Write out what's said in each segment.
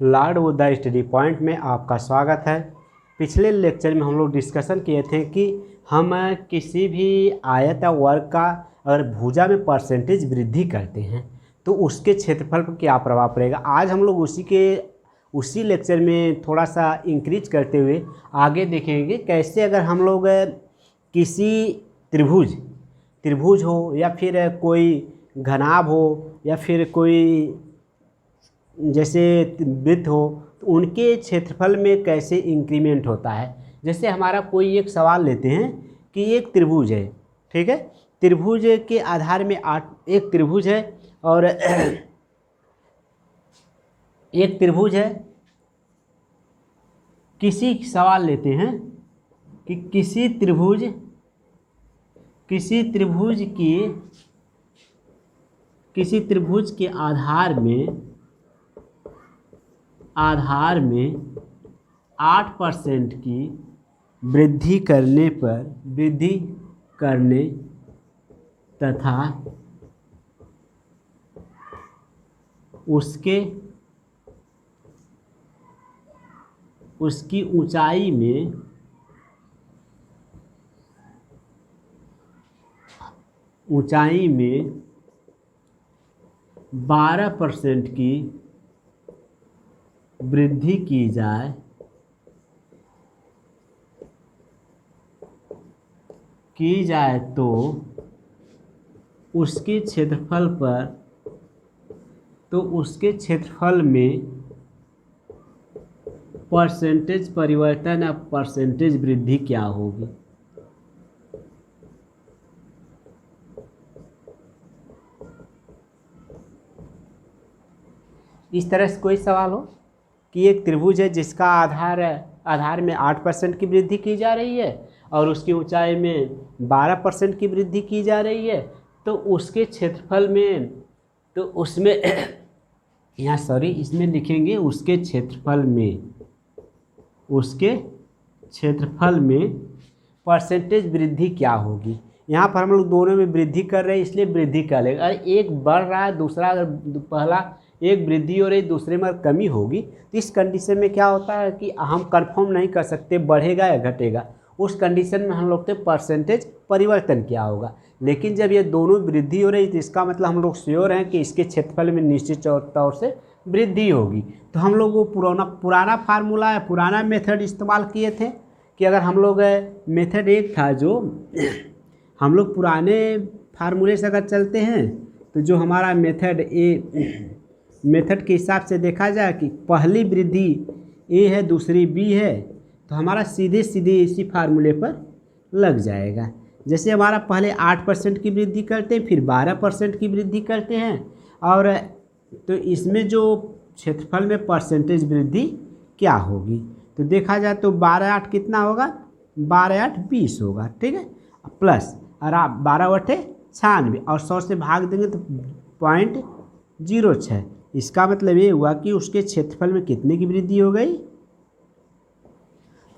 Lord Buddha study point में आपका स्वागत है। पिछले लेक्चर में हम लोग डिस्कशन किए थे कि हम किसी भी आयत या वर्ग का अगर भुजा में परसेंटेज वृद्धि करते हैं तो उसके क्षेत्रफल पर क्या प्रभाव पड़ेगा। आज हम लोग उसी लेक्चर में थोड़ा सा इंक्रीज करते हुए आगे देखेंगे कैसे अगर हम लोग किसी त्रिभुज हो या फिर कोई घनाभ हो या फिर कोई जैसे वृत्त हो तो उनके क्षेत्रफल में कैसे इंक्रीमेंट होता है। जैसे हमारा कोई एक सवाल लेते हैं कि एक त्रिभुज है, ठीक है। त्रिभुज के आधार में एक त्रिभुज है और एक त्रिभुज है। सवाल लेते हैं कि किसी त्रिभुज के आधार में 8% की वृद्धि करने तथा उसकी ऊंचाई में 12% की वृद्धि की जाए तो उसके क्षेत्रफल में परसेंटेज परिवर्तन या परसेंटेज वृद्धि क्या होगी। इस तरह से कोई सवाल हो कि एक त्रिभुज है जिसका आधार में 8% की वृद्धि की जा रही है और उसकी ऊंचाई में 12% की वृद्धि की जा रही है, तो उसके क्षेत्रफल में तो उसमें इसमें लिखेंगे उसके क्षेत्रफल में परसेंटेज वृद्धि क्या होगी। यहाँ पर हम लोग दोनों में वृद्धि कर रहे हैं इसलिए वृद्धि कर लेंगे। अगर एक बढ़ रहा है दूसरा अगर पहला एक वृद्धि हो रही दूसरे में कमी होगी तो इस कंडीशन में क्या होता है कि हम कंफर्म नहीं कर सकते बढ़ेगा या घटेगा। उस कंडीशन में हम लोग तो परसेंटेज परिवर्तन क्या होगा। लेकिन जब ये दोनों वृद्धि हो रही तो इसका मतलब हम लोग श्योर हैं कि इसके क्षेत्रफल में निश्चित तौर से वृद्धि होगी। तो हम लोग वो पुराना फार्मूला है, पुराना मेथड इस्तेमाल किए थे कि अगर हम लोग मेथड एक था जो हम लोग पुराने फार्मूले से अगर चलते हैं तो जो हमारा मेथड के हिसाब से देखा जाए कि पहली वृद्धि ए है दूसरी बी है तो हमारा सीधे इसी फार्मूले पर लग जाएगा। जैसे हमारा पहले 8% की वृद्धि करते हैं फिर 12% की वृद्धि करते हैं और तो इसमें जो क्षेत्रफल में परसेंटेज वृद्धि क्या होगी तो देखा जाए तो 12/8 कितना होगा, 12/8 20 होगा, ठीक है। प्लस और आप 12/96 और 100 से भाग देंगे तो 0.06। इसका मतलब ये हुआ कि उसके क्षेत्रफल में कितने की वृद्धि हो गई,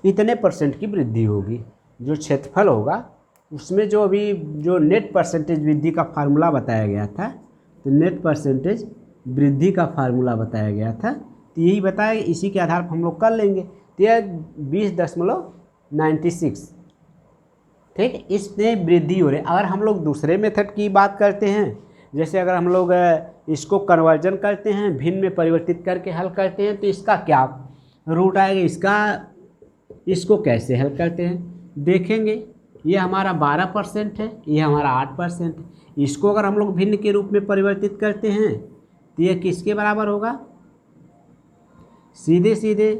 इतने % की वृद्धि होगी। जो क्षेत्रफल होगा उसमें जो नेट परसेंटेज वृद्धि का फार्मूला बताया गया था तो नेट परसेंटेज वृद्धि का फार्मूला बताया गया था तो यही बताया, इसी के आधार पर हम लोग कर लेंगे। तो यह 20.96, ठीक, इसमें वृद्धि हो रही। अगर हम लोग दूसरे मेथड की बात करते हैं जैसे अगर हम लोग इसको कन्वर्जन करते हैं भिन्न में परिवर्तित करके हल करते हैं तो इसका क्या रूट आएगा, इसको कैसे हल करते हैं देखेंगे। ये हमारा 12% है, ये हमारा 8% है। इसको अगर हम लोग भिन्न के रूप में परिवर्तित करते हैं तो ये किसके बराबर होगा, सीधे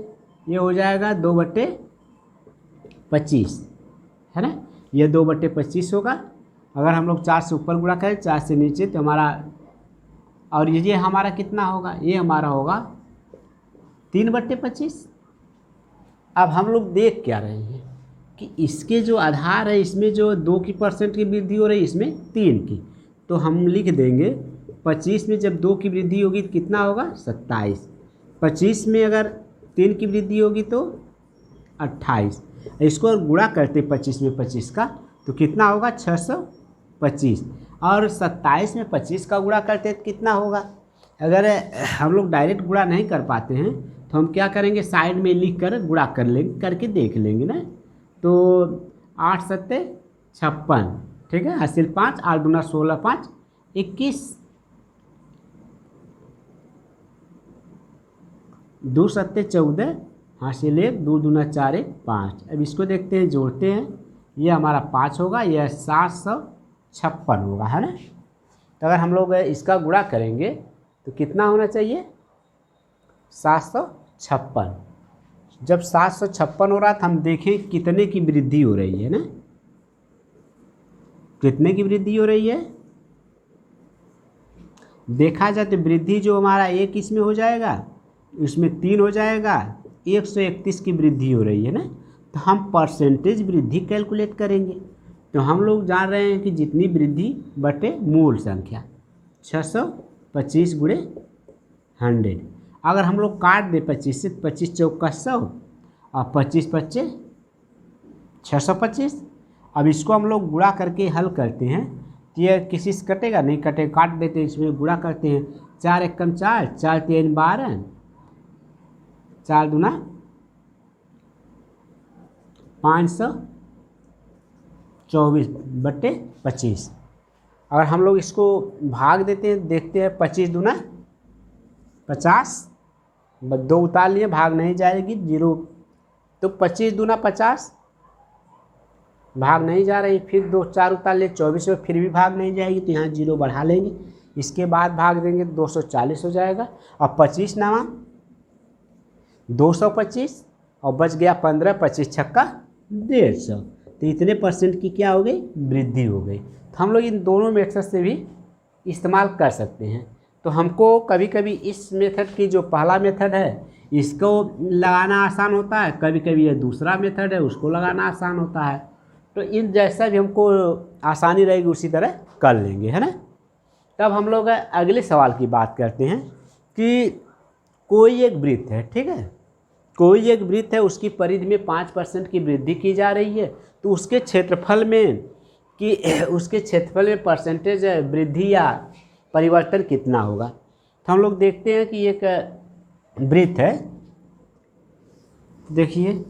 ये हो जाएगा 2/25, है ना। ये 2/25 होगा। अगर हम लोग 4 से ऊपर गुणा करें 4 से नीचे तो हमारा, और ये हमारा कितना होगा, ये हमारा होगा 3/25। अब हम लोग देख क्या रहे हैं कि इसके जो आधार है इसमें जो 2% की वृद्धि हो रही है इसमें 3 की, तो हम लिख देंगे 25 में जब 2 की वृद्धि होगी तो कितना होगा 27। 25 में अगर 3 की वृद्धि होगी तो 28। इसको गुणा करते 25 में 25 का तो कितना होगा 625 और 27 में 25 का गुणा करते तो कितना होगा अगर हम लोग डायरेक्ट गुणा नहीं कर पाते हैं तो हम क्या करेंगे, साइड में लिख कर गुणा कर लेंगे, करके देख लेंगे ना। तो 8 सत्ते 56, ठीक है, हासिल 5, 8 दूना 16, 5 21, 2 सत्ते 14, हासिल 1, 2 दूना 4, 1 5। अब इसको देखते हैं, जोड़ते हैं, ये हमारा 5 होगा, यह 756 होगा, है ना। तो अगर हम लोग इसका गुणा करेंगे तो कितना होना चाहिए, 756। जब 756 हो रहा था, हम देखें कितने की वृद्धि हो रही है ना, कितने की वृद्धि हो रही है। देखा जाए तो वृद्धि जो हमारा एक इसमें हो जाएगा, इसमें 3 हो जाएगा, 131 की वृद्धि हो रही है ना। तो हम परसेंटेज वृद्धि कैलकुलेट करेंगे। तो हम लोग जान रहे हैं कि जितनी वृद्धि बटे मूल संख्या 625 गुणे 100। अगर हम लोग काट दे 25 से, 25 चौका 100 और 25 पच्चे 625। अब इसको हम लोग गुणा करके हल करते हैं तो ये किसी से कटेगा नहीं, कटे, काट देते हैं, इसमें गुणा करते हैं। 4 एकम 4, 4 3 12, 4 दूना 524 बटे 25। अगर हम लोग इसको भाग देते हैं, देखते हैं 25 दूना 50, 2 उतार लिए, भाग नहीं जाएगी, 0। तो 25 दूना 50, भाग नहीं जा रही, फिर 2 4 उतार लिए 24 में, फिर भी भाग नहीं जाएगी, तो यहाँ 0 बढ़ा लेंगे। इसके बाद भाग देंगे 240 हो जाएगा। और 25 नामा 225 और बच गया 15, 25 छक्का 150। तो इतने परसेंट की क्या हो गई, वृद्धि हो गई। तो हम लोग इन दोनों मेथड से भी इस्तेमाल कर सकते हैं। तो हमको कभी कभी इस मेथड की जो पहला मेथड है इसको लगाना आसान होता है, कभी कभी ये दूसरा मेथड है उसको लगाना आसान होता है। तो इन जैसा भी हमको आसानी रहेगी उसी तरह कर लेंगे, है ना। तब हम लोग अगले सवाल की बात करते हैं कि कोई एक वृत्त है, ठीक है, कोई एक वृत्त है, उसकी परिधि में 5% की वृद्धि की जा रही है। तो उसके क्षेत्रफल में परसेंटेज वृद्धि या परिवर्तन कितना होगा। तो हम लोग देखते हैं कि एक वृत्त है, देखिए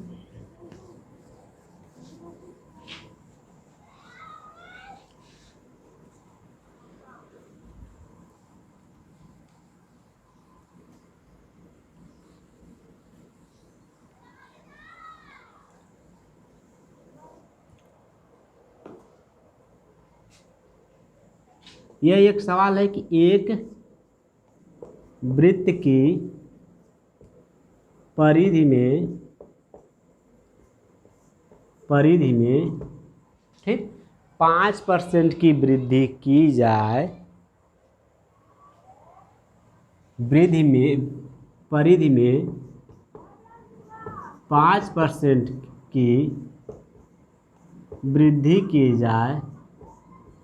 यह एक सवाल है कि एक वृत्त की परिधि में ठीक 5% की वृद्धि की जाए, परिधि में 5% की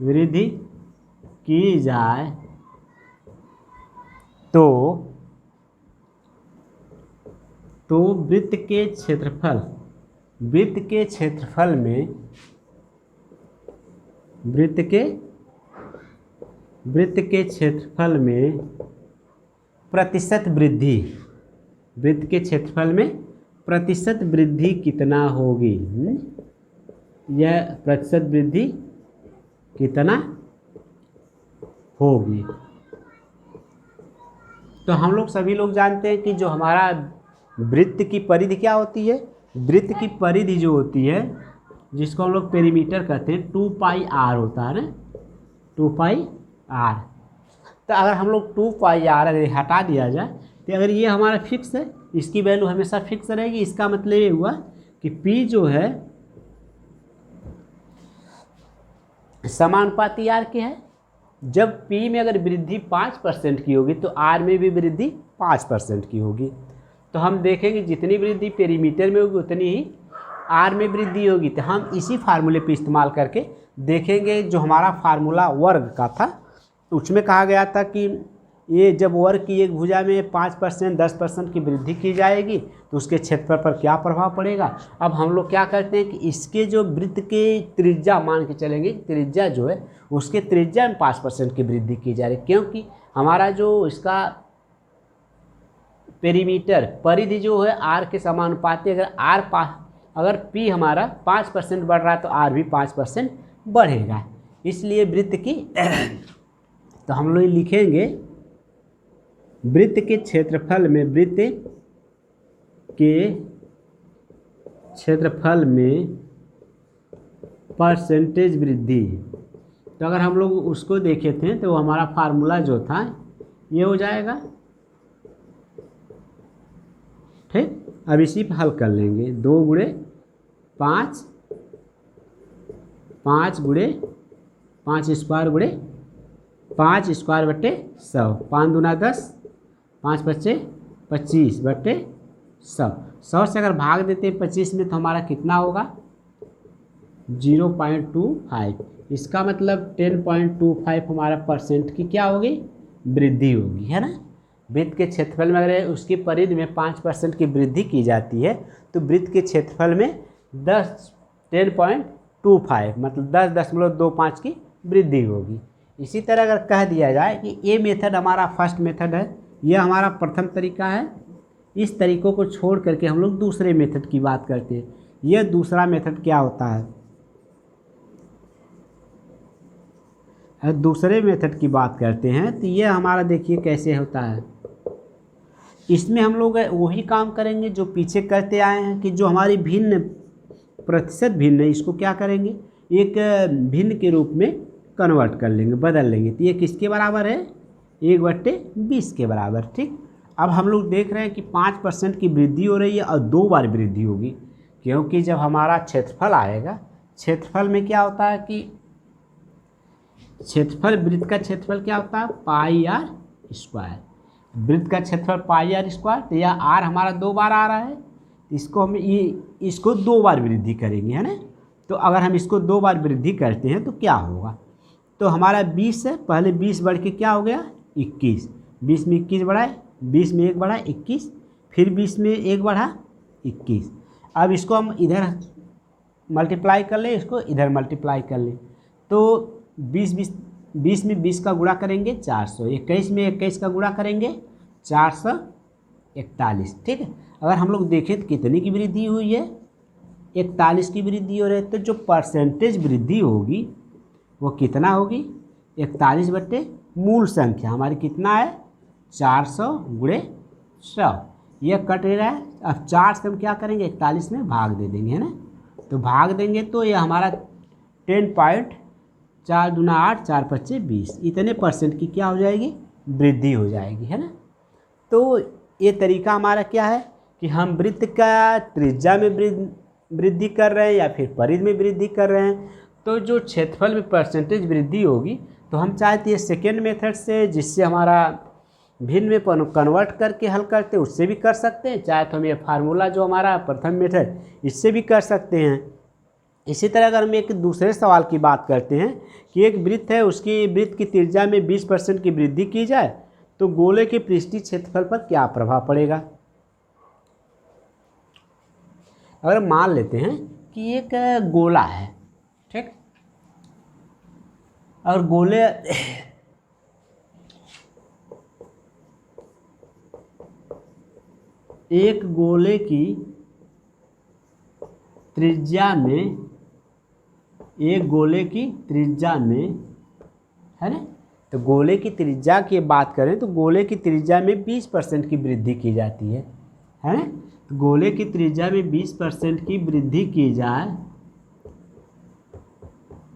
वृद्धि की जाए, तो वृत्त के क्षेत्रफल में प्रतिशत वृद्धि, वृत्त के क्षेत्रफल में प्रतिशत वृद्धि कितना होगी, यह प्रतिशत वृद्धि कितना होगी। तो हम लोग सभी लोग जानते हैं कि जो हमारा वृत्त की परिधि क्या होती है, वृत्त की परिधि जो होती है जिसको हम लोग पेरीमीटर कहते हैं 2πr होता है ना, 2πr। तो अगर हम लोग 2πr अगर हटा दिया जाए तो अगर ये हमारा फिक्स है, इसकी वैल्यू हमेशा फिक्स रहेगी। इसका मतलब ये हुआ कि P जो है समानुपाती R के है। जब P में अगर वृद्धि 5% की होगी तो R में भी वृद्धि 5% की होगी। तो हम देखेंगे जितनी वृद्धि पेरीमीटर में होगी उतनी ही R में वृद्धि होगी। तो हम इसी फार्मूले पे इस्तेमाल करके देखेंगे। जो हमारा फार्मूला वर्ग का था उसमें कहा गया था कि ये जब वर्ग की एक भुजा में 5% 10% की वृद्धि की जाएगी तो उसके क्षेत्रफल पर क्या प्रभाव पड़ेगा। अब हम लोग क्या करते हैं कि इसके जो वृत्त के त्रिज्या मान के चलेंगे, त्रिज्या जो है उसके त्रिज्या में 5% की वृद्धि की जा रही है, क्योंकि हमारा जो इसका पेरीमीटर परिधि जो है आर के समानुपाती, अगर पी हमारा 5% बढ़ रहा है तो आर भी 5% बढ़ेगा। इसलिए वृत्त की तो हम लोग लिखेंगे वृत्त के क्षेत्रफल में परसेंटेज वृद्धि। तो अगर हम लोग उसको देखे थे तो हमारा फार्मूला जो था ये हो जाएगा, ठीक। अब इसी पे हल कर लेंगे, 2 गुणे 5, 5 गुणे 5 स्क्वायर गुणे 5 स्क्वायर बटे 100, 5 दूना 10, 5 बच्चे 25 बटे 100। 100 से अगर भाग देते हैं 25 में तो हमारा कितना होगा 0.25। इसका मतलब 10.25 हमारा परसेंट की क्या होगी वृद्धि होगी, है ना। वृत्त के क्षेत्रफल में अगर उसकी परिधि में 5% की वृद्धि की जाती है तो वृत्त के क्षेत्रफल में 10.25 मतलब 10.25 की वृद्धि होगी। इसी तरह अगर कह दिया जाए कि ये मेथड हमारा फर्स्ट मेथड है, यह हमारा प्रथम तरीका है, इस तरीकों को छोड़ करके हम लोग दूसरे मेथड की बात करते हैं। यह दूसरा मेथड क्या होता है, दूसरे मेथड की बात करते हैं तो यह हमारा देखिए कैसे होता है। इसमें हम लोग वही काम करेंगे जो पीछे करते आए हैं कि जो हमारी भिन्न प्रतिशत भिन्न है इसको क्या करेंगे एक भिन्न के रूप में कन्वर्ट कर लेंगे, बदल लेंगे। तो ये किसके बराबर है 1/20 के बराबर, ठीक। अब हम लोग देख रहे हैं कि 5% की वृद्धि हो रही है और 2 बार वृद्धि होगी, क्योंकि जब हमारा क्षेत्रफल आएगा, क्षेत्रफल में क्या होता है कि क्षेत्रफल वृत्त का क्षेत्रफल क्या होता है पाई आर स्क्वायर, वृत्त का क्षेत्रफल पाई आर स्क्वायर। तो यह आर हमारा 2 बार आ रहा है, इसको हम इसको 2 बार वृद्धि करेंगे, है ना। तो अगर हम इसको 2 बार वृद्धि करते हैं तो क्या होगा, तो हमारा 20 है, पहले 20 बढ़ के क्या हो गया 21, 20 में 21 बढ़ा है, 20 में 1 बढ़ा 21, फिर 20 में 1 बढ़ा 21। अब इसको हम इधर मल्टीप्लाई कर लें, इसको इधर मल्टीप्लाई कर लें, तो 20 में 20 का गुणा करेंगे 400, 21 में 21 का गुणा करेंगे 441, ठीक है। अगर हम लोग देखें तो कितनी की वृद्धि हुई है 41 की वृद्धि हो रही है, तो जो परसेंटेज वृद्धि होगी वो कितना होगी 41 बटे मूल संख्या हमारी कितना है 400 गुणे 100, यह कट रहा है। अब 4 से हम क्या करेंगे 41 में भाग दे देंगे, है ना। तो भाग देंगे तो यह हमारा 10.4 दूना 8, 4 पच्चे 20, इतने परसेंट की क्या हो जाएगी वृद्धि हो जाएगी, है ना। तो ये तरीका हमारा क्या है कि हम वृत्त का त्रिज्या में वृद्धि कर रहे हैं या फिर परिधि में वृद्धि कर रहे हैं, तो जो क्षेत्रफल में परसेंटेज वृद्धि होगी तो हम चाहते हैं सेकेंड मेथड से, जिससे हमारा भिन्न में कन्वर्ट करके हल करते हैं उससे भी कर सकते हैं, चाहे तो हम ये फार्मूला जो हमारा प्रथम मेथड इससे भी कर सकते हैं। इसी तरह अगर हम एक दूसरे सवाल की बात करते हैं कि एक वृत्त है, उसकी वृत्त की त्रिज्या में 20% की वृद्धि की जाए तो गोले के पृष्ठीय क्षेत्रफल पर क्या प्रभाव पड़ेगा। अगर मान लेते हैं कि एक गोला है, ठीक, और गोले एक गोले की त्रिज्या में, एक गोले की त्रिज्या में, है ना, तो गोले की त्रिज्या की बात करें तो गोले की त्रिज्या में 20% की वृद्धि की जाती है ना। तो गोले की त्रिज्या में 20% की वृद्धि की जाए,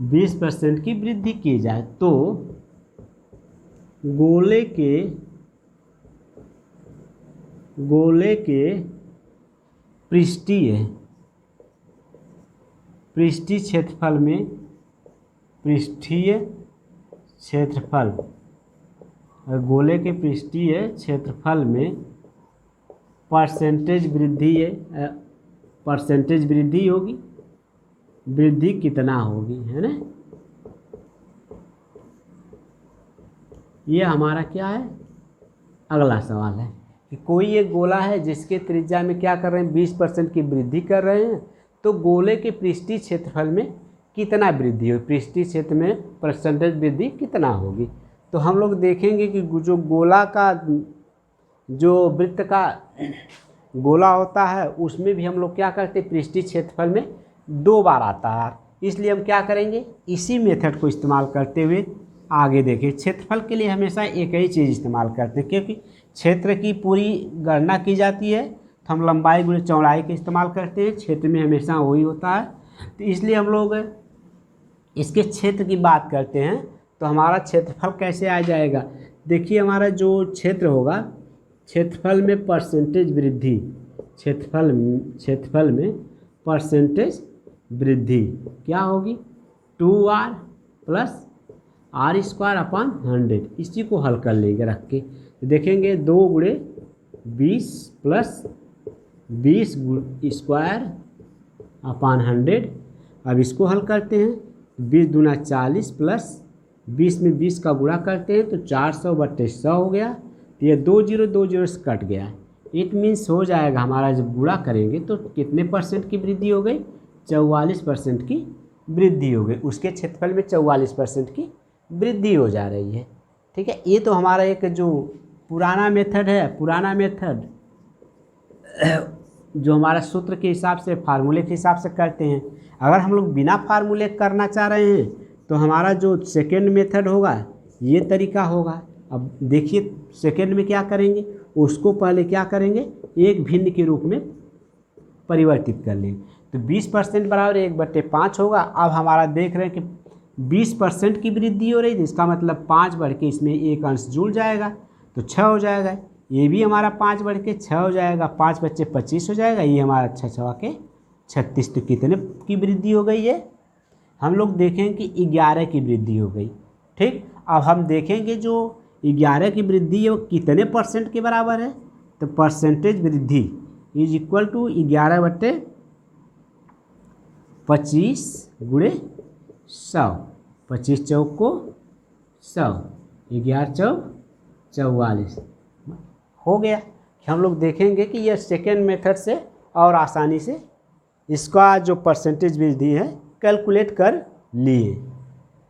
20% की वृद्धि की जाए तो गोले के पृष्ठीय क्षेत्रफल में, पृष्ठीय क्षेत्रफल, गोले के पृष्ठीय क्षेत्रफल में परसेंटेज वृद्धि होगी, वृद्धि कितना होगी, है ना। ये हमारा क्या है अगला सवाल है कि कोई एक गोला है जिसके त्रिज्या में क्या कर रहे हैं 20% की वृद्धि कर रहे हैं, तो गोले के पृष्ठीय क्षेत्रफल में कितना वृद्धि होगी, पृष्ठीय क्षेत्र में परसेंटेज वृद्धि कितना होगी। तो हम लोग देखेंगे कि जो गोला का जो वृत्त का गोला होता है उसमें भी हम लोग क्या करते हैं, पृष्ठीय क्षेत्रफल में 2 बार आता है। इसलिए हम क्या करेंगे, इसी मेथड को इस्तेमाल करते हुए आगे देखें। क्षेत्रफल के लिए हमेशा एक ही चीज़ इस्तेमाल करते हैं, क्योंकि क्षेत्र की पूरी गणना की जाती है तो हम लंबाई गुणे चौड़ाई का इस्तेमाल करते हैं, क्षेत्र में हमेशा वही होता है। तो इसलिए हम लोग इसके क्षेत्र की बात करते हैं तो हमारा क्षेत्रफल कैसे आ जाएगा। देखिए हमारा जो क्षेत्र होगा, क्षेत्रफल में परसेंटेज वृद्धि, क्षेत्रफल में परसेंटेज वृद्धि क्या होगी, 2r प्लस r² 100। इसी को हल कर लेंगे रख के, तो देखेंगे 2 गुणे 20 प्लस 20 स्क्वायर अपॉन 100। अब इसको हल करते हैं, 20 दूना 40 प्लस 20 में 20 का गुणा करते हैं तो 400/100 हो गया। तो ये 2 0 से कट गया। इट मीन्स हो जाएगा हमारा, जब गुणा करेंगे तो कितने परसेंट की वृद्धि हो गई, 44% की वृद्धि हो गई। उसके क्षेत्रफल में 44% की वृद्धि हो जा रही है। ठीक है, ये तो हमारा एक जो पुराना मेथड है, पुराना मेथड जो हमारा सूत्र के हिसाब से, फार्मूले के हिसाब से करते हैं। अगर हम लोग बिना फार्मूले करना चाह रहे हैं तो हमारा जो सेकेंड मेथड होगा ये तरीका होगा। अब देखिए सेकेंड में क्या करेंगे, उसको पहले क्या करेंगे, एक भिन्न के रूप में परिवर्तित कर लेंगे। तो 20% बराबर 1/5 होगा। अब हमारा देख रहे हैं कि 20% की वृद्धि हो रही थी, इसका मतलब 5 बढ़ के इसमें एक अंश जुड़ जाएगा तो 6 हो जाएगा। ये भी हमारा 5 बढ़ के 6 हो जाएगा, 5 बच्चे 25 हो जाएगा। ये हमारा 6 6 के 36। तो कितने की वृद्धि हो गई है, हम लोग देखेंगे कि 11 की वृद्धि हो गई। ठीक, अब हम देखेंगे जो 11 की वृद्धि है वो कितने परसेंट के बराबर है। तो परसेंटेज वृद्धि इज इक्वल टू 11/25 गुणे 100। 25 चौक को 100, 11 चौक 44 हो गया। हम लोग देखेंगे कि यह सेकेंड मेथड से और आसानी से इसका जो परसेंटेज वृद्धि है कैलकुलेट कर लिए,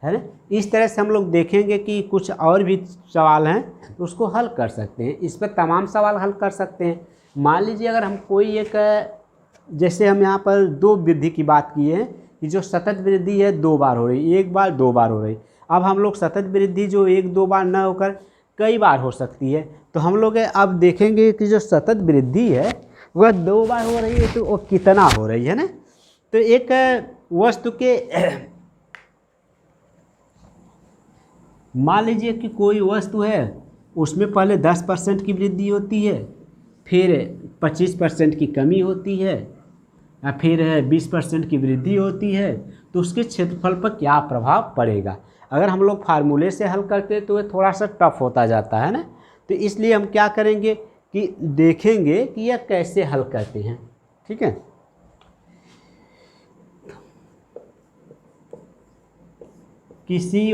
है ना। इस तरह से हम लोग देखेंगे कि कुछ और भी सवाल हैं तो उसको हल कर सकते हैं। इस पर तमाम सवाल हल कर सकते हैं। मान लीजिए अगर हम कोई एक, जैसे हम यहाँ पर 2 वृद्धि की बात किए हैं कि जो सतत वृद्धि है 2 बार हो रही, 1 बार 2 बार हो रही। अब हम लोग सतत वृद्धि जो 1-2 बार न होकर कई बार हो सकती है, तो हम लोग अब देखेंगे कि जो सतत वृद्धि है वह 2 बार हो रही है तो वो कितना हो रही है ना। तो एक वस्तु के मान लीजिए कि कोई वस्तु है, उसमें पहले 10% की वृद्धि होती है, फिर 25% की कमी होती है, या फिर 20% की वृद्धि होती है। तो उसके क्षेत्रफल पर क्या प्रभाव पड़ेगा। अगर हम लोग फार्मूले से हल करते हैं तो ये थोड़ा सा टफ होता जाता है ना। तो इसलिए हम क्या करेंगे कि देखेंगे कि यह कैसे हल करते हैं। ठीक है, किसी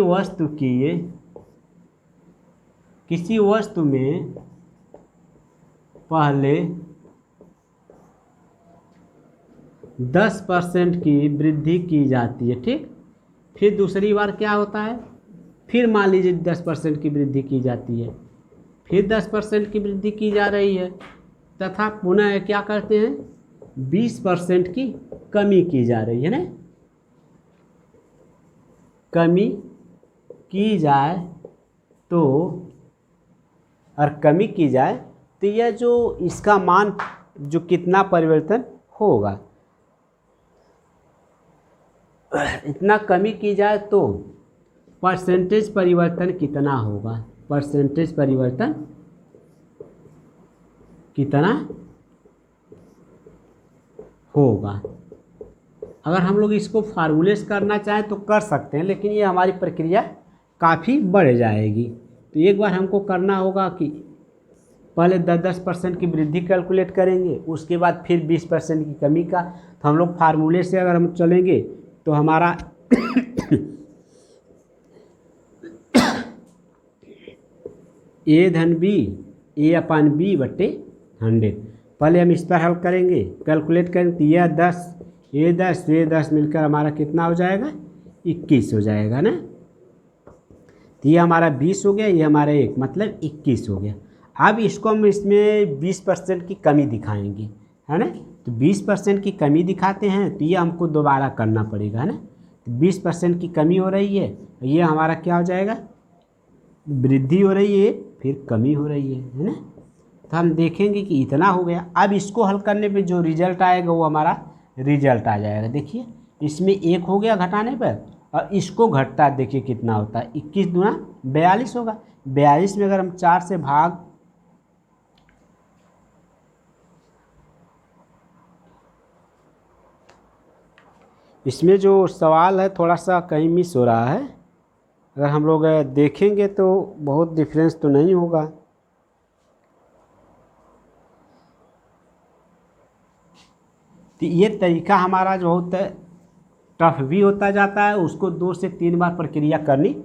वस्तु में पहले 10% की वृद्धि की जाती है, ठीक। फिर दूसरी बार क्या होता है, फिर मान लीजिए 10% की वृद्धि की जाती है, फिर 10% की वृद्धि की जा रही है, तथा पुनः क्या करते हैं 20% की कमी की जा रही है ना। कमी की जाए तो, और कमी की जाए तो यह जो इसका मान जो कितना परिवर्तन होगा, इतना कमी की जाए तो परसेंटेज परिवर्तन कितना होगा, परसेंटेज परिवर्तन कितना होगा। अगर हम लोग इसको फार्मूले से करना चाहें तो कर सकते हैं, लेकिन ये हमारी प्रक्रिया काफ़ी बढ़ जाएगी। तो एक बार हमको करना होगा कि पहले 10% की वृद्धि कैलकुलेट करेंगे, उसके बाद फिर 20% की कमी का। तो हम लोग फार्मूले से अगर हम चलेंगे तो हमारा A/B/100। पहले हम इस पर हल करेंगे, कैलकुलेट करेंगे तो यह 10 मिलकर हमारा कितना हो जाएगा 21 हो जाएगा ना। तो ये हमारा 20 हो गया, ये हमारा 1 मतलब 21 हो गया। अब इसको हम इसमें 20% की कमी दिखाएंगे, है ना। तो 20% की कमी दिखाते हैं तो ये हमको दोबारा करना पड़ेगा, है ना। तो 20% की कमी हो रही है, ये हमारा क्या हो जाएगा, वृद्धि हो रही है, फिर कमी हो रही है ना। तो हम देखेंगे कि इतना हो गया। अब इसको हल करने पे जो रिजल्ट आएगा वो हमारा रिजल्ट आ जाएगा। देखिए इसमें 1 हो गया घटाने पर, और इसको घटता है, देखिए कितना होता है, 21 दूना 42 होगा। 42 में अगर हम 4 से भाग, इसमें जो सवाल है थोड़ा सा कहीं मिस हो रहा है, अगर हम लोग देखेंगे तो बहुत डिफरेंस तो नहीं होगा। तो ये तरीका हमारा जो होता है टफ भी होता जाता है, उसको 2 से 3 बार प्रक्रिया करनी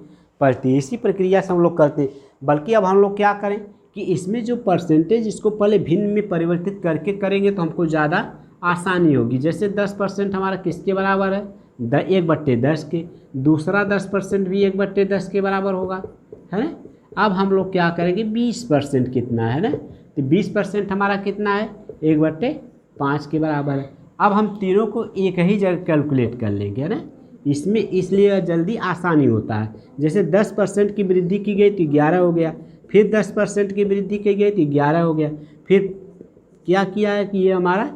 पड़ती है। इसी प्रक्रिया से हम लोग करते हैं। बल्कि अब हम लोग क्या करें कि इसमें जो परसेंटेज, इसको पहले भिन्न में परिवर्तित करके करेंगे तो हमको ज़्यादा आसानी होगी। जैसे 10% हमारा किसके बराबर है, 1/10 के। दूसरा 10% भी 1/10 के बराबर होगा, है ना। अब हम लोग क्या करेंगे, 20% कितना है ना, तो 20% हमारा कितना है, 1/5 के बराबर है। अब हम तीनों को एक ही जगह कैलकुलेट कर लेंगे, है ना। इसमें इसलिए जल्दी आसानी होता है। जैसे 10% की वृद्धि की गई तो 11 हो गया, फिर 10% की वृद्धि की गई तो 11 हो गया, फिर क्या किया है कि ये हमारा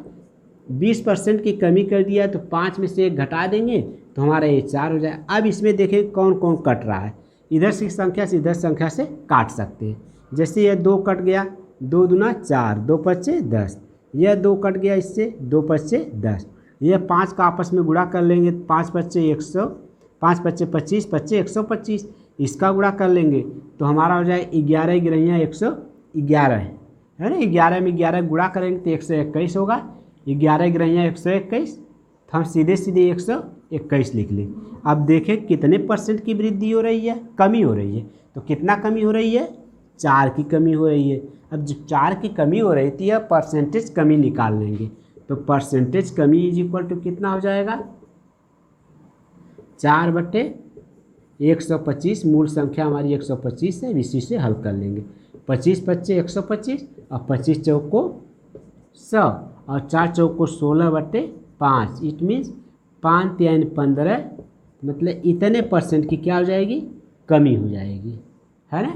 20% की कमी कर दिया है, तो 5 में से 1 घटा देंगे तो हमारा ये 4 हो जाए। अब इसमें देखें कौन कौन कट रहा है, इधर से संख्या से इधर संख्या से काट सकते हैं। जैसे ये 2 कट गया, 2 दूना 4, 2 पच्चे 10, यह 2 कट गया इससे, 2 पच्चे 10, यह 5 का आपस में गुणा कर लेंगे, 5 पच्चे 100, 5 पच्चे 25, पच्चे 125, इसका गुणा कर लेंगे तो हमारा हो जाए 11 गिरैया 111 है ना। 11 में 11 गुणा करेंगे तो 121 होगा, 11 गिरैया 121, तो हम सीधे सीधे 121 लिख लें। अब देखें कितने % की वृद्धि हो रही है, कमी हो रही है। तो कितना कमी हो रही है, 4 की कमी हो रही है। अब जब 4 की कमी हो रही थी, यह परसेंटेज कमी निकाल लेंगे। तो परसेंटेज कमी इज इक्वल टू कितना हो जाएगा, 4/125। मूल संख्या हमारी 125 है, इसी से हल कर लेंगे। 25 पच्चे 125, और 25 चौक को 100, और 4 चौक को 16/5। इट मीन्स 5 3 15, मतलब इतने % की क्या हो जाएगी, कमी हो जाएगी, है ना।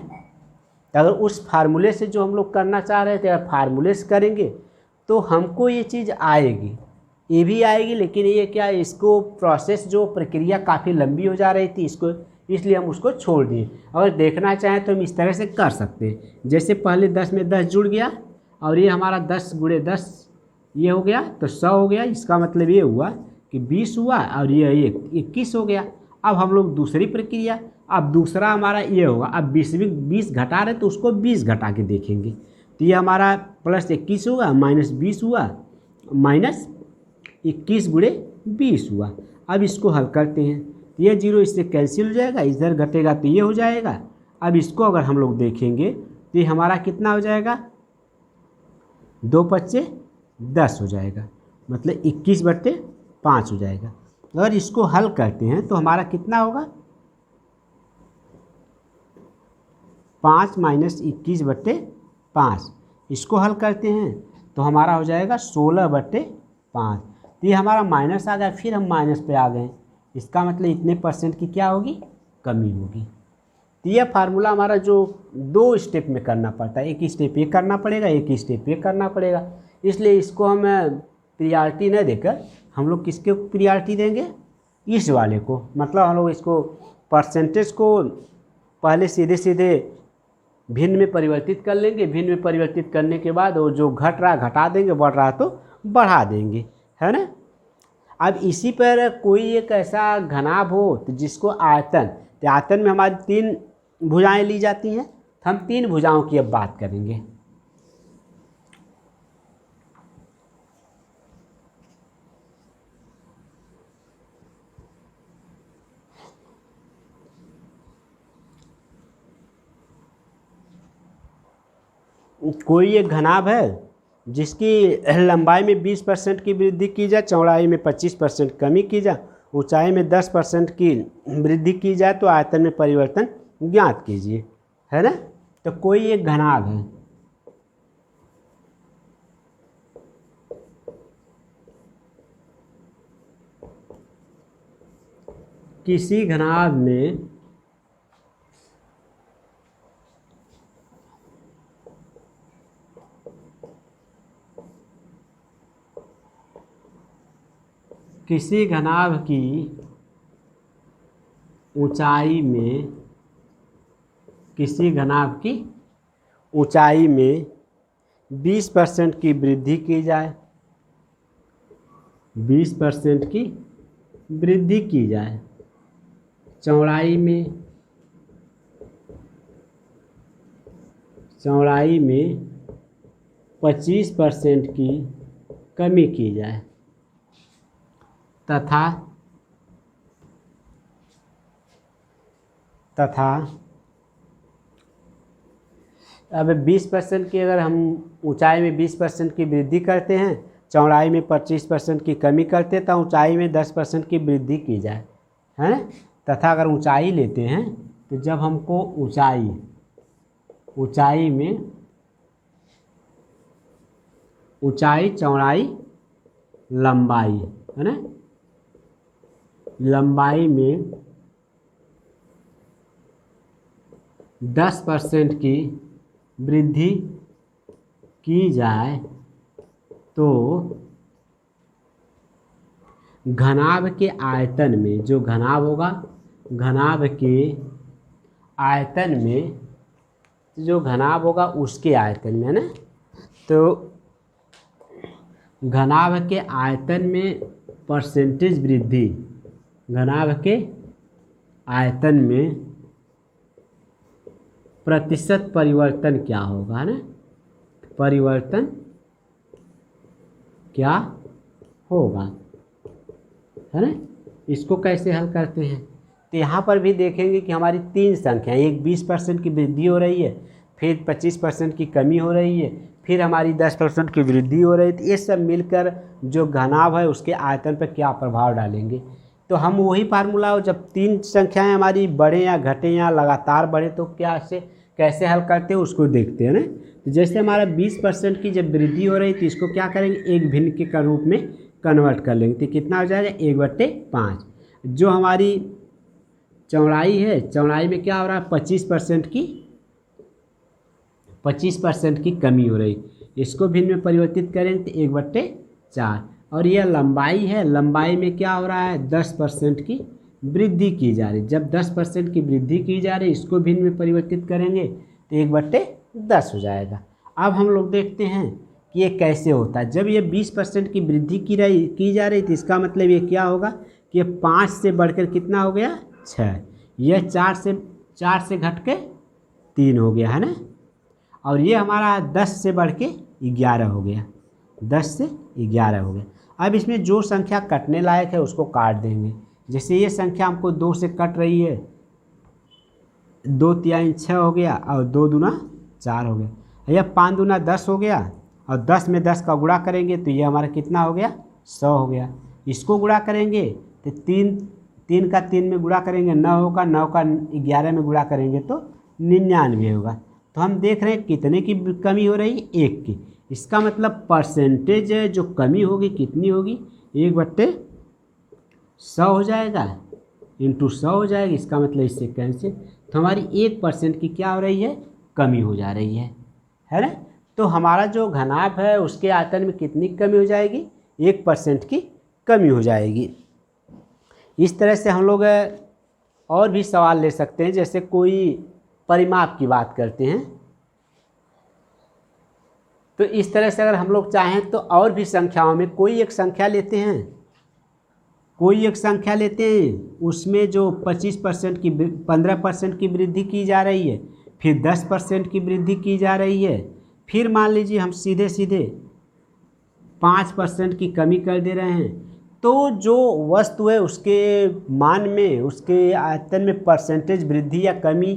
तो अगर उस फार्मूले से जो हम लोग करना चाह रहे थे, अगर फार्मूले से करेंगे तो हमको ये चीज़ आएगी, ये भी आएगी। लेकिन ये क्या, इसको प्रोसेस जो प्रक्रिया काफ़ी लंबी हो जा रही थी, इसको इसलिए हम उसको छोड़ दिए। अगर देखना चाहें तो हम इस तरह से कर सकते हैं। जैसे पहले 10 में 10 जुड़ गया, और ये हमारा 10 × 10 ये हो गया तो 100 हो गया। इसका मतलब ये हुआ कि 20 हुआ, और ये 21 हो गया। अब हम लोग दूसरी प्रक्रिया, अब दूसरा हमारा ये होगा, अब 20 घटा रहे तो उसको 20 घटा के देखेंगे। तो ये हमारा +21 होगा, -20 हुआ, -21 × 20 हुआ। अब इसको हल करते हैं, तो ये 0 इससे कैंसिल हो जाएगा, इधर घटेगा तो ये हो जाएगा। अब इसको अगर हम लोग देखेंगे तो ये हमारा कितना हो जाएगा, 2 पच्चे 10 हो जाएगा, मतलब 21/5 हो जाएगा। अगर इसको हल करते हैं तो हमारा कितना होगा, 5 - 21/5। इसको हल करते हैं तो हमारा हो जाएगा 16/5। तो ये हमारा माइनस आ गया, फिर हम माइनस पे आ गए। इसका मतलब इतने % की क्या होगी, कमी होगी। तो यह फार्मूला हमारा जो 2 स्टेप में करना पड़ता है, एक स्टेप ये करना पड़ेगा, एक स्टेप ये करना पड़ेगा। इसलिए इसको हम प्रियॉरिटी न देकर हम लोग किसके प्रियॉरिटी देंगे, इस वाले को। मतलब हम लोग इसको परसेंटेज को पहले सीधे सीधे भिन्न में परिवर्तित कर लेंगे। भिन्न में परिवर्तित करने के बाद वो जो घट रहा घटा देंगे, बढ़ रहा तो बढ़ा देंगे, है ना। अब इसी पर कोई एक ऐसा घनाभ हो तो जिसको आयतन, तो आयतन में हमारी 3 भुजाएं ली जाती हैं, तो हम 3 भुजाओं की अब बात करेंगे। कोई एक घनाभ है जिसकी लंबाई में 20% की वृद्धि की जाए, चौड़ाई में 25% कमी की जाए, ऊंचाई में 10% की वृद्धि की जाए, तो आयतन में परिवर्तन ज्ञात कीजिए, है ना। तो कोई एक घनाभ है, किसी घनाभ में किसी घनाभ की ऊंचाई में, किसी घनाभ की ऊंचाई में 20% की वृद्धि की जाए, 20% की वृद्धि की जाए, चौड़ाई में 25% की कमी की जाए, तथा अब 20% की अगर हम ऊंचाई में 20% की वृद्धि करते हैं, चौड़ाई में 25% की कमी करते हैं, तो ऊंचाई में 10% की वृद्धि की जाए, है ना। तथा अगर ऊंचाई लेते हैं तो जब हमको ऊंचाई में ऊंचाई, चौड़ाई, लंबाई, है ना, लंबाई में 10% की वृद्धि की जाए तो घनाभ के आयतन में, जो घनाभ होगा, घनाभ के आयतन में, जो घनाभ होगा उसके आयतन में, है ना। तो घनाभ के आयतन में परसेंटेज वृद्धि, घनाभ के आयतन में प्रतिशत परिवर्तन क्या होगा, है ना, परिवर्तन क्या होगा, है ना। इसको कैसे हल करते हैं, तो यहाँ पर भी देखेंगे कि हमारी 3 संख्याएं, एक 20% की वृद्धि हो रही है, फिर 25% की कमी हो रही है, फिर हमारी 10% की वृद्धि हो रही है। तो ये सब मिलकर जो घनाभ है उसके आयतन पर क्या प्रभाव डालेंगे। तो हम वही फार्मूला, जब 3 संख्याएं हमारी बढ़े या घटे या लगातार बढ़े तो क्या से कैसे हल करते हैं उसको देखते हैं ना। तो जैसे हमारा 20% की जब वृद्धि हो रही तो इसको क्या करेंगे, एक भिन्न के रूप में कन्वर्ट कर लेंगे। तो कितना हो जाएगा, 1/5। जो हमारी चौड़ाई है, चौड़ाई में क्या हो रहा है, 25% की कमी हो रही, इसको भिन्न में परिवर्तित करेंगे तो 1/4। और यह लंबाई है, लंबाई में क्या हो रहा है, 10% की वृद्धि की जा रही। जब 10% की वृद्धि की जा रही, इसको भिन्न में परिवर्तित करेंगे तो 1/10 हो जाएगा। अब हम लोग देखते हैं कि ये कैसे होता है। जब ये 20% की वृद्धि की जा रही तो इसका मतलब ये क्या होगा कि ये 5 से बढ़कर कितना हो गया, 6। यह 4 से घट के 3 हो गया, है ना। और ये हमारा 10 से बढ़ के 11 हो गया, 10 से 11 हो गया। अब इसमें जो संख्या कटने लायक है उसको काट देंगे। जैसे ये संख्या हमको 2 से कट रही है, 2 तिहाई 6 हो गया और 2 दूना 4 हो गया। यह 5 दूना 10 हो गया और 10 में 10 का गुणा करेंगे तो ये हमारा कितना हो गया, 100 हो गया। इसको गुणा करेंगे तो 3 का 3 में गुणा करेंगे 9 होगा, 9 का 11 में गुणा करेंगे तो 99 होगा। तो हम देख रहे हैं कितने की कमी हो रही है, 1 की। इसका मतलब परसेंटेज जो कमी होगी कितनी होगी, 1/100 हो जाएगा, इंटू 100 हो जाएगा। इसका मतलब इससे कैंसिल, तो हमारी 1% की क्या हो रही है, कमी हो जा रही है ना। तो हमारा जो घनाभ है उसके आयतन में कितनी कमी हो जाएगी, 1% की कमी हो जाएगी। इस तरह से हम लोग और भी सवाल ले सकते हैं। जैसे कोई परिमाप की बात करते हैं तो इस तरह से अगर हम लोग चाहें तो और भी संख्याओं में कोई एक संख्या लेते हैं, उसमें जो 25% की 15% की वृद्धि की जा रही है, फिर 10% की वृद्धि की जा रही है, फिर मान लीजिए हम सीधे 5% की कमी कर दे रहे हैं। तो जो वस्तु है उसके मान में, उसके आयतन में परसेंटेज वृद्धि या कमी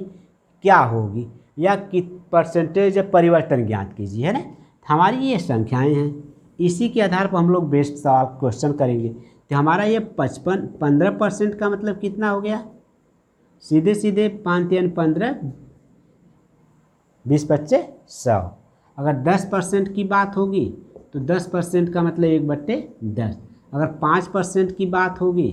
क्या होगी, या कि परसेंटेज परिवर्तन ज्ञात कीजिए, है ना। हमारी ये संख्याएं हैं, इसी के आधार पर हम लोग बेस्ट सवाल क्वेश्चन करेंगे। तो हमारा ये 15% का मतलब कितना हो गया, सीधे सीधे 5 3 15, 20 25 100। अगर 10% की बात होगी तो 10% का मतलब 1/10। अगर 5% की बात होगी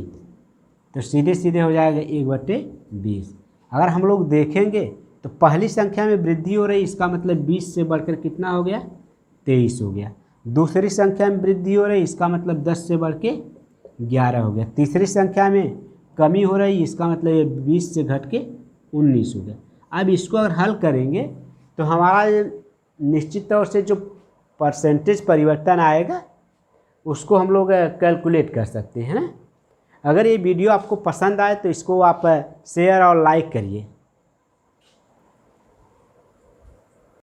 तो सीधे सीधे हो जाएगा 1/20। अगर हम लोग देखेंगे तो पहली संख्या में वृद्धि हो रही, इसका मतलब 20 से बढ़कर कितना हो गया, 23 हो गया। दूसरी संख्या में वृद्धि हो रही, इसका मतलब 10 से बढ़ के 11 हो गया। तीसरी संख्या में कमी हो रही, इसका मतलब ये 20 से घट के 19 हो गया। अब इसको अगर हल करेंगे तो हमारा निश्चित तौर से जो परसेंटेज परिवर्तन आएगा उसको हम लोग कैलकुलेट कर सकते हैं ना। अगर ये वीडियो आपको पसंद आए तो इसको आप शेयर और लाइक करिए।